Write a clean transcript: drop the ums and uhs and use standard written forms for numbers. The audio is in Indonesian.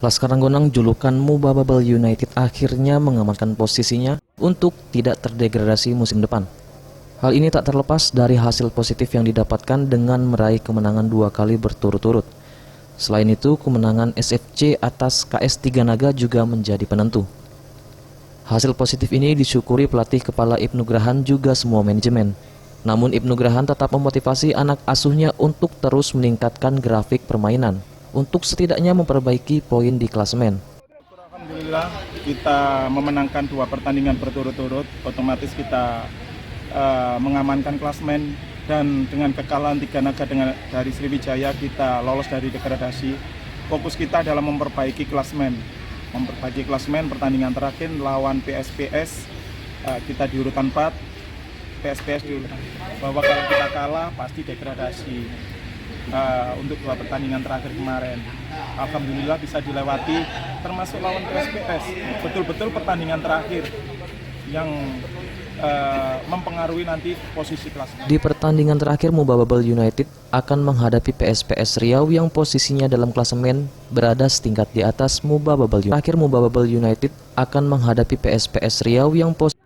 Laskar Ranggonang julukan Mubababel United akhirnya mengamankan posisinya untuk tidak terdegradasi musim depan. Hal ini tak terlepas dari hasil positif yang didapatkan dengan meraih kemenangan 2 kali berturut-turut. Selain itu, kemenangan SFC atas KS Tiga Naga juga menjadi penentu. Hasil positif ini disyukuri pelatih kepala Ibnu Grahan juga semua manajemen. Namun Ibnu Grahan tetap memotivasi anak asuhnya untuk terus meningkatkan grafik permainan untuk setidaknya memperbaiki poin di klasemen. Alhamdulillah kita memenangkan 2 pertandingan berturut-turut, otomatis kita mengamankan klasemen, dan dengan kekalahan Tiga Naga dari Sriwijaya kita lolos dari degradasi. Fokus kita adalah memperbaiki klasemen. Pertandingan terakhir lawan PSPS kita di urutan 4, PSPS di urutan, bahwa kalau kita kalah pasti degradasi. Untuk 2 pertandingan terakhir kemarin, alhamdulillah bisa dilewati, termasuk lawan PSPS. Betul-betul pertandingan terakhir yang mempengaruhi nanti posisi klasemen. Di pertandingan terakhir, Mubababel United akan menghadapi PSPS Riau yang posisinya dalam klasemen berada setingkat di atas Mubababel United. Terakhir, Mubababel United akan menghadapi PSPS Riau yang posisinya